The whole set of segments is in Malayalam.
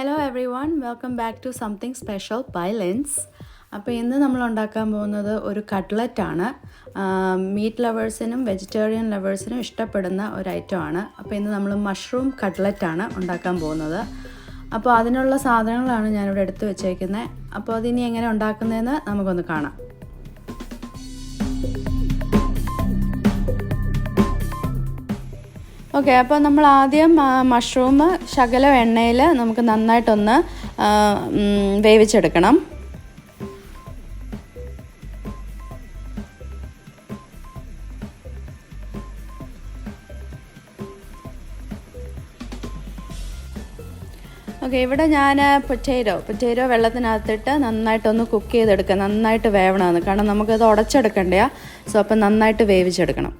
Hello everyone, welcome back to something special by Lince. അപ്പോൾ ഇന്ന് നമ്മൾ ഉണ്ടാക്കാൻ പോകുന്നത് ഒരു കട്ട്ലറ്റ് ആണ്. മീറ്റ് ലവേഴ്സിനും വെജിറ്റേറിയൻ ലവേഴ്സിനും ഇഷ്ടപ്പെടുന്ന ഒരു ഐറ്റം ആണ്. അപ്പോൾ ഇന്ന് നമ്മൾ മഷ്റൂം കട്ട്ലറ്റ് ആണ് ഉണ്ടാക്കാൻ പോകുന്നത്. അപ്പോൾ അതിനുള്ള സാധനങ്ങളാണ് ഞാനിവിടെ എടുത്തു വെച്ചേക്കുന്നത്. അപ്പോൾ അതിനി എങ്ങനെ ഉണ്ടാക്കുന്നതെന്ന് നമുക്കൊന്ന് കാണാം. ഓക്കെ, അപ്പോൾ നമ്മൾ ആദ്യം മഷ്റൂം ശകലം എണ്ണയിൽ നമുക്ക് നന്നായിട്ടൊന്ന് വേവിച്ചെടുക്കണം. ഓക്കെ, ഇവിടെ ഞാൻ പൊറ്റേറ്റോ വെള്ളത്തിനകത്തിട്ട് നന്നായിട്ടൊന്ന് കുക്ക് ചെയ്തെടുക്കുക. നന്നായിട്ട് വേവണമെന്ന്, കാരണം നമുക്കത് ഉടച്ചെടുക്കണ്ടേ. സോ അപ്പം നന്നായിട്ട് വേവിച്ചെടുക്കണം.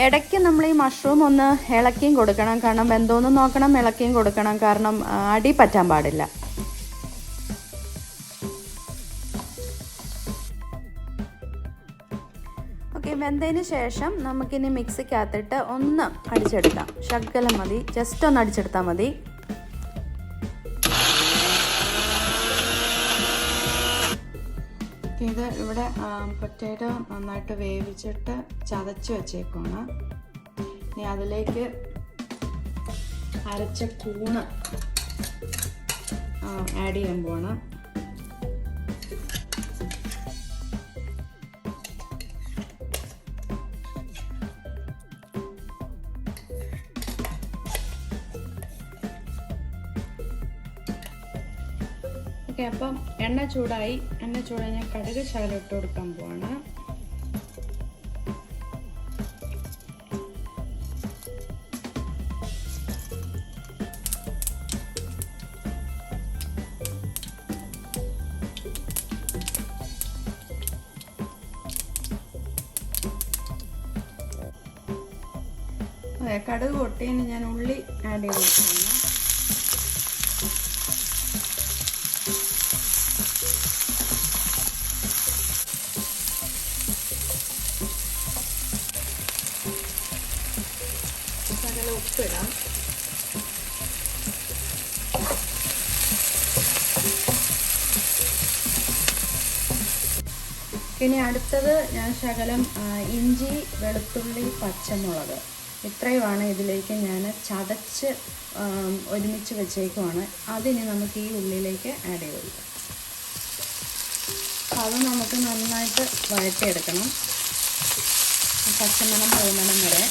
ഇടയ്ക്ക് നമ്മൾ ഈ മഷ്റൂം ഒന്ന് ഇളക്കിയും കൊടുക്കണം, കാരണം വെന്തോന്ന് നോക്കണം, ഇളക്കിയും കൊടുക്കണം, കാരണം അടി പറ്റാൻ പാടില്ല. ഓക്കെ, വെന്തതിന് ശേഷം നമുക്കിനി മിക്സിക്കകത്തിട്ട് ഒന്ന് അടിച്ചെടുക്കാം. ശകലം മതി, ജസ്റ്റ് ഒന്ന് അടിച്ചെടുത്താൽ മതി. ഇത് ഇവിടെ പൊറ്റാറ്റോ നന്നായിട്ട് വേവിച്ചിട്ട് ചതച്ച് വെച്ചേക്കാണ്. ഇനി അതിലേക്ക് അരച്ച കൂണ് ആഡ് ചെയ്യാൻ പോകണം. ഓക്കെ, അപ്പം എണ്ണ ചൂടായി ഞാൻ കടുക് ശകലം ഇട്ട് കൊടുക്കാൻ പോവാണ്. കടുക് പൊട്ടിയതിന് ഞാൻ ഉള്ളി ആഡ് ചെയ്ത് കൊടുക്കുകയാണ്. ഉപ്പിടാം. ഇനി അടുത്തത് ഞാൻ ശകലം ഇഞ്ചി, വെളുത്തുള്ളി, പച്ചമുളക് ഇത്രയുമാണ് ഇതിലേക്ക് ഞാൻ ചതച്ച് ഒരുമിച്ച് വെച്ചേക്കുവാണ്. അതിന് നമുക്ക് ഈ ഉള്ളിലേക്ക് ആഡ് ചെയ്ത് കൊടുക്കാം. അത് നമുക്ക് നന്നായിട്ട് വഴറ്റിയെടുക്കണം, പച്ചമണം പോകുന്നിടം വരെ.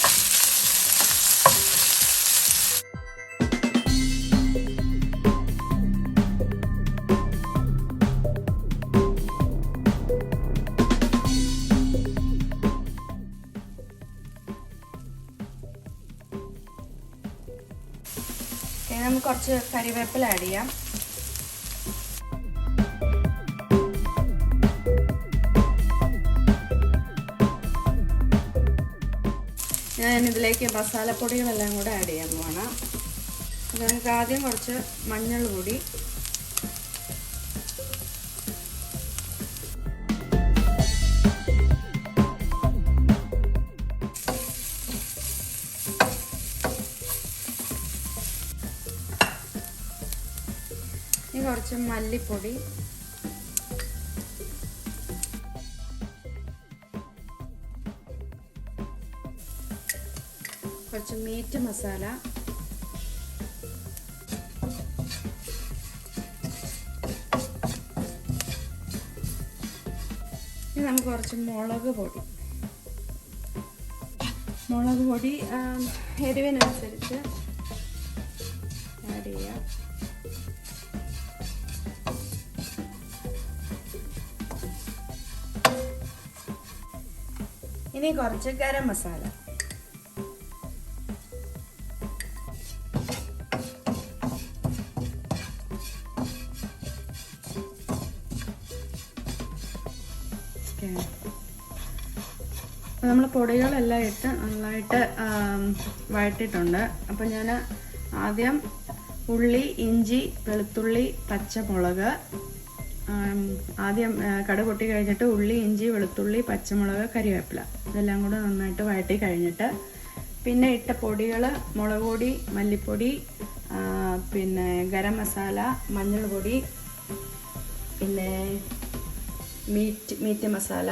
നമുക്ക് കുറച്ച് കറിവേപ്പില ആഡ് ചെയ്യാം. ഞാൻ ഇതിലേക്ക് മസാലപ്പൊടികളെല്ലാം കൂടെ ആഡ് ചെയ്യാൻ പോവാണ്. നമുക്ക് ആദ്യം കുറച്ച് മഞ്ഞൾ പൊടി, കുറച്ച് മല്ലിപ്പൊടി, കുറച്ച് മീറ്റ് മസാല, ഇനി നമുക്ക് കുറച്ച് മുളക് പൊടി എരിവിനനുസരിച്ച് ആഡ് ചെയ്യാം. ഇനി കുറച്ച് ഗരം മസാല. നമ്മൾ പൊടികളെല്ലാം ഇട്ട് നന്നായിട്ട് വഴറ്റിയിട്ടുണ്ട്. അപ്പോൾ ഞാൻ ആദ്യം ഉള്ളി, ഇഞ്ചി, വെളുത്തുള്ളി, പച്ചമുളക്. ആദ്യം കടുക് പൊട്ടി കഴിഞ്ഞിട്ട് ഉള്ളി, ഇഞ്ചി, വെളുത്തുള്ളി, പച്ചമുളക്, കരിവേപ്പില ഇതെല്ലാം കൂടെ നന്നായിട്ട് വഴറ്റി കഴിഞ്ഞിട്ട് പിന്നെ ഇട്ട പൊടികൾ മുളക് പൊടി, മല്ലിപ്പൊടി, പിന്നെ ഗരം മസാല, മഞ്ഞൾപ്പൊടി, പിന്നെ മീറ്റ് മസാല,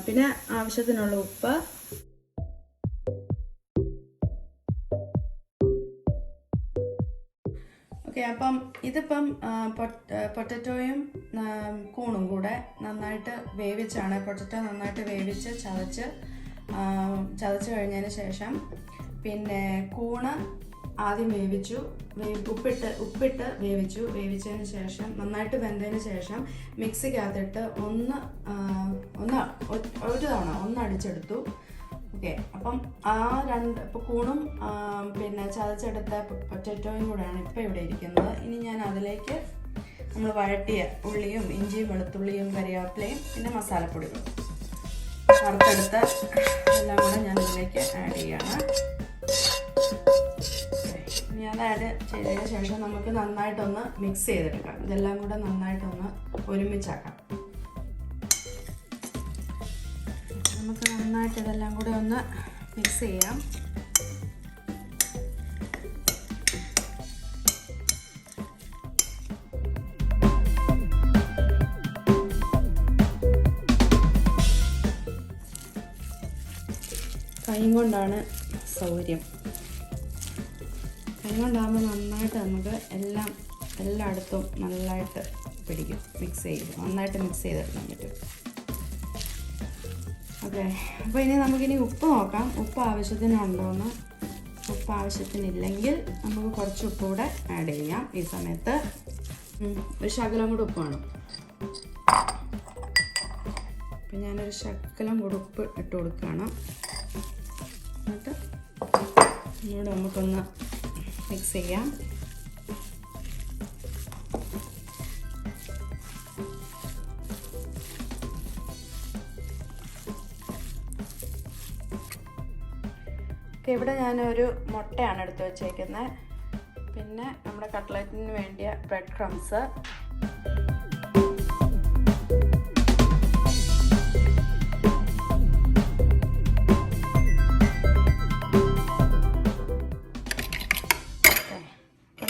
പിന്നെ ആവശ്യത്തിനുള്ള ഉപ്പ്. ഓക്കെ, അപ്പം ഇതിപ്പം പൊട്ടറ്റോയും കൂണും കൂടെ നന്നായിട്ട് വേവിച്ചാണ്. പൊട്ടറ്റോ നന്നായിട്ട് വേവിച്ച് ചതച്ച് കഴിഞ്ഞതിന് ശേഷം പിന്നെ കൂണ് ആദ്യം ഉപ്പിട്ട് വേവിച്ചതിന് ശേഷം നന്നായിട്ട് വെന്തതിന് ശേഷം മിക്സിക്കകത്തിട്ട് ഒരു തവണ അടിച്ചെടുത്തു. ഓക്കെ, അപ്പം ഇപ്പോൾ കൂണും പിന്നെ ചതച്ചെടുത്ത പൊറ്ററ്റോയും കൂടെയാണ് ഇപ്പോൾ ഇവിടെ ഇരിക്കുന്നത്. ഇനി ഞാൻ അതിലേക്ക് നമ്മൾ വഴട്ടിയ ഉള്ളിയും ഇഞ്ചിയും വെളുത്തുള്ളിയും കരിവേപ്പിലയും പിന്നെ മസാലപ്പൊടികളും വറുത്തെടുത്ത് എല്ലാം കൂടെ ഞാൻ ഇതിലേക്ക് ആഡ് ചെയ്യാണ്. ഇനി അത് ആഡ് ചെയ്തതിന് ശേഷം നമുക്ക് നന്നായിട്ടൊന്ന് മിക്സ് ചെയ്തെടുക്കാം. ഇതെല്ലാം കൂടെ നന്നായിട്ടൊന്ന് ഒരുമിച്ചാക്കാം. നമുക്ക് നന്നായിട്ട് ഇതെല്ലാം കൂടെ ഒന്ന് മിക്സ് ചെയ്യാം. കൈ കൊണ്ടാണ് സൗകര്യം. കൈ കൊണ്ടാകുമ്പോൾ നന്നായിട്ട് നമുക്ക് എല്ലായിടത്തും നല്ലതായിട്ട് പിടിക്കും. നന്നായിട്ട് മിക്സ് ചെയ്തെടുക്കാൻ പറ്റും. ഓക്കെ, അപ്പോൾ ഇനി നമുക്കിനി ഉപ്പ് നോക്കാം. ഉപ്പ് ആവശ്യത്തിനുണ്ടോയെന്ന്. ഉപ്പ് ആവശ്യത്തിനില്ലെങ്കിൽ നമുക്ക് കുറച്ച് ഉപ്പ് കൂടെ ആഡ് ചെയ്യാം. ഈ സമയത്ത് ഒരു ശകലം കൂടെ ഉപ്പ് വേണം. അപ്പം ഞാനൊരു ശകലം കൂടെ ഉപ്പ് ഇട്ട് കൊടുക്കുകയാണ്. എന്നിട്ട് ഒന്നുകൂടെ നമുക്കൊന്ന് മിക്സ് ചെയ്യാം. ഇവിടെ ഞാനൊരു മുട്ടയാണ് എടുത്ത് വെച്ചേക്കുന്നത്. പിന്നെ നമ്മുടെ കട്ട്ലറ്റിന് വേണ്ടിയ ബ്രെഡ് ക്രംസ്,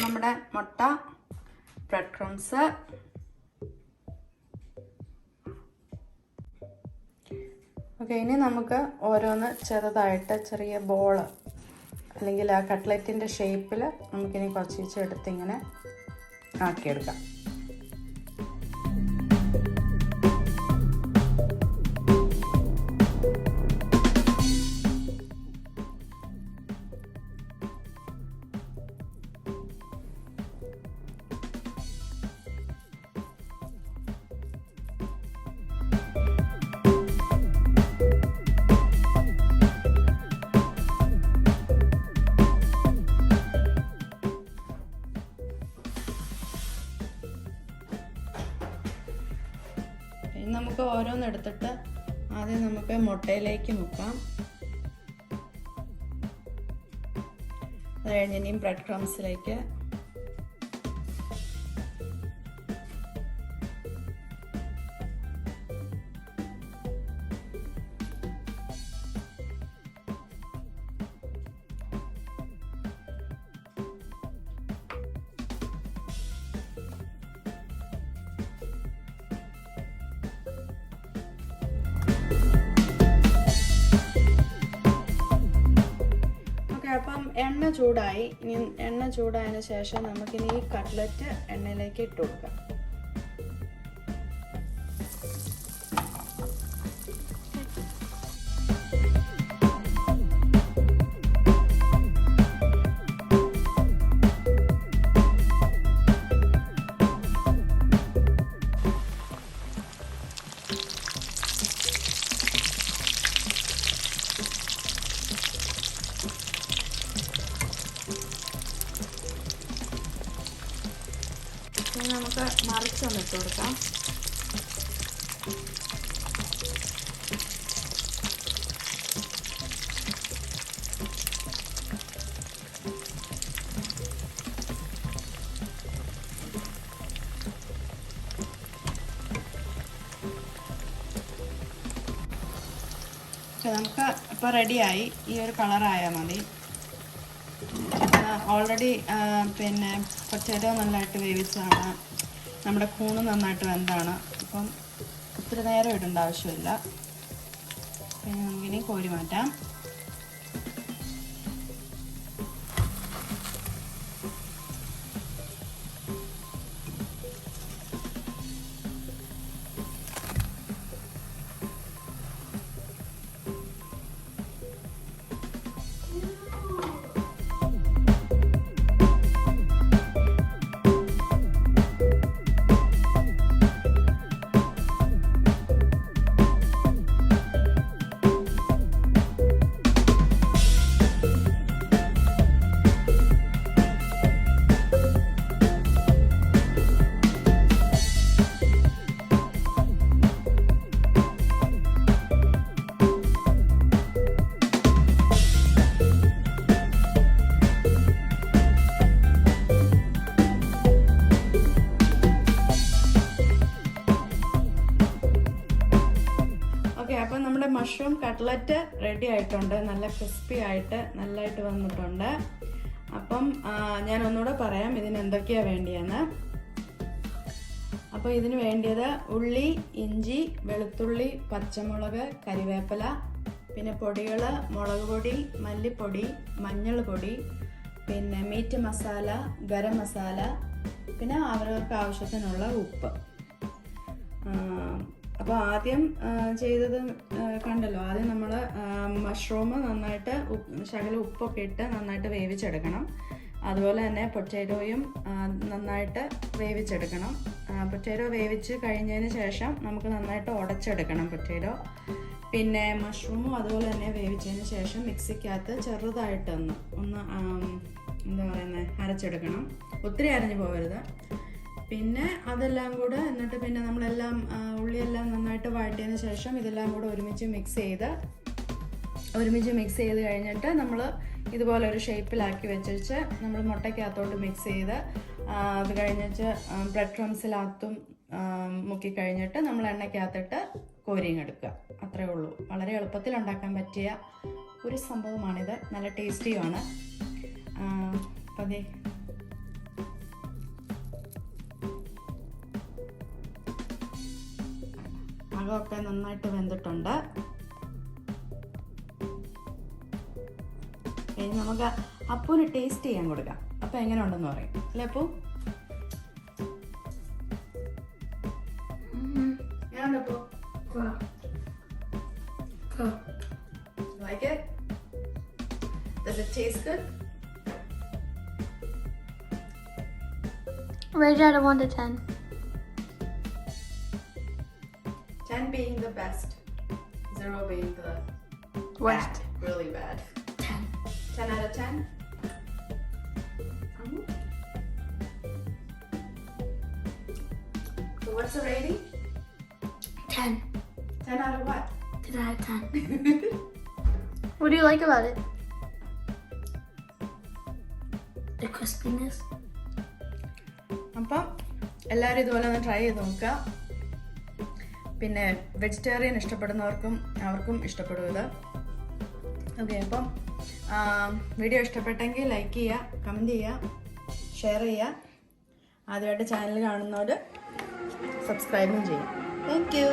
നമ്മുടെ മുട്ട, ബ്രെഡ് ക്രംസ്, ഓക്കെ. ഇനി നമുക്ക് ഓരോന്ന് ചെറുതായിട്ട് ചെറിയ ബോള് അല്ലെങ്കിൽ ആ കട്ട്ലറ്റിൻ്റെ ഷേപ്പിൽ നമുക്കിനി കുറച്ച് എടുത്തിങ്ങനെ ആക്കിയെടുക്കാം. നമുക്ക് ഓരോന്നെടുത്തിട്ട് ആദ്യം നമുക്ക് മുട്ടയിലേക്ക് മുക്കാം. അത് കഴിഞ്ഞ് ഇനിയും ബ്രെഡ് ക്രംസിലേക്ക്, അപ്പം എണ്ണ ചൂടായി. ഇനി എണ്ണ ചൂടായതിന് ശേഷം നമുക്കിനി ഈ കട്ട്ലറ്റ് എണ്ണയിലേക്ക് ഇട്ട് കൊടുക്കാം. നമുക്ക് മറിച്ചൊന്ന് ഇട്ട് കൊടുക്കാം. ഓക്കെ, നമുക്ക് ഇപ്പോൾ റെഡിയായി. ഈ ഒരു കളറായാൽ മതി. ഓൾറെഡി പിന്നെ പൊട്ടാറ്റോ നല്ലതായിട്ട് വേവിച്ചതാണ്. നമ്മുടെ കൂണ് നന്നായിട്ട് വെന്താണ്. അപ്പം ഒത്തിരി നേരം ഇടേണ്ട ആവശ്യമില്ല. പിന്നെ നമുക്കിനി കോരി മാറ്റാം. അപ്പം നമ്മുടെ മഷ്റൂം കട്ട്ലറ്റ് റെഡി ആയിട്ടുണ്ട്. നല്ല ക്രിസ്പി ആയിട്ട് നല്ലതായിട്ട് വന്നിട്ടുണ്ട്. അപ്പം ഞാൻ ഒന്നുകൂടെ പറയാം ഇതിന് എന്തൊക്കെയാണ് വേണ്ടിയെന്ന്. അപ്പോൾ ഇതിന് വേണ്ടിയത് ഉള്ളി, ഇഞ്ചി, വെളുത്തുള്ളി, പച്ചമുളക്, കരിവേപ്പില, പിന്നെ പൊടികൾ മുളക് പൊടി, മല്ലിപ്പൊടി, മഞ്ഞൾ പൊടി, പിന്നെ മീറ്റ് മസാല, ഗരം മസാല, പിന്നെ അവരവർക്ക് ആവശ്യത്തിനുള്ള ഉപ്പ്. അപ്പോൾ ആദ്യം ചെയ്തത് കണ്ടല്ലോ, ആദ്യം നമ്മൾ മഷ്റൂം നന്നായിട്ട് ശകലം ഉപ്പൊക്കെ ഇട്ട് നന്നായിട്ട് വേവിച്ചെടുക്കണം. അതുപോലെ തന്നെ പൊട്ടാറ്റോയും നന്നായിട്ട് വേവിച്ചെടുക്കണം. പൊട്ടാറ്റോ വേവിച്ച് കഴിഞ്ഞതിന് ശേഷം നമുക്ക് നന്നായിട്ട് ഉടച്ചെടുക്കണം പൊട്ടാറ്റോ. പിന്നെ മഷ്റൂമും അതുപോലെ തന്നെ വേവിച്ചതിന് ശേഷം മിക്സിക്കകത്ത് ചെറുതായിട്ട് ഒന്ന് എന്താ പറയുന്നത് അരച്ചെടുക്കണം. ഒത്തിരി അരഞ്ഞു പോകരുത്. പിന്നെ അതെല്ലാം കൂടെ എന്നിട്ട് പിന്നെ നമ്മളെല്ലാം ഉള്ളിയെല്ലാം നന്നായിട്ട് വഴറ്റിയതിന് ശേഷം ഇതെല്ലാം കൂടെ ഒരുമിച്ച് മിക്സ് ചെയ്ത് കഴിഞ്ഞിട്ട് നമ്മൾ ഇതുപോലെ ഒരു ഷേപ്പിലാക്കി വെച്ചിട്ട് നമ്മൾ മുട്ടയ്ക്കകത്തോട്ട് മിക്സ് ചെയ്ത് അത് കഴിഞ്ഞിട്ട് ബ്രെഡ് ക്രംസിനകത്തും മുക്കി കഴിഞ്ഞിട്ട് നമ്മൾ എണ്ണയ്ക്കകത്തിട്ട് കോരിങ്ങെടുക്കുക. അത്രയേ ഉള്ളൂ. വളരെ എളുപ്പത്തിൽ ഉണ്ടാക്കാൻ പറ്റിയ ഒരു സംഭവമാണിത്. നല്ല ടേസ്റ്റിയുമാണ്. അതെ, അകമൊക്കെ നന്നായിട്ട് വെന്തിട്ടുണ്ട്. ഇനി നമുക്ക് അപ്പൂന് ടേസ്റ്റ് ചെയ്യാൻ കൊടുക്കാം. അപ്പം എങ്ങനെ ഉണ്ടെന്ന് പറയും അല്ലേ Appu? Like it? Does it taste good? Rate out of 1 to 10. 10 being the best, 0 being the Worst. bad, really bad. 10. 10 out of 10? So what's the rating? 10. 10 out of what? 10 out of 10. What do you like about it? The crispiness. അപ്പം എല്ലാവരും ഇതുപോലെ ഒന്ന് ട്രൈ ചെയ്ത് നോക്കുക. പിന്നെ വെജിറ്റേറിയൻ ഇഷ്ടപ്പെടുന്നവർക്കും അവർക്കും ഇഷ്ടപ്പെടും ഇത്. ഓക്കെ, അപ്പം വീഡിയോ ഇഷ്ടപ്പെട്ടെങ്കിൽ ലൈക്ക് ചെയ്യുക, കമൻറ്റ് ചെയ്യുക, ഷെയർ ചെയ്യുക. ആദ്യമായിട്ട് ചാനൽ കാണുന്നവർ സബ്സ്ക്രൈബും ചെയ്യുക. Thank you.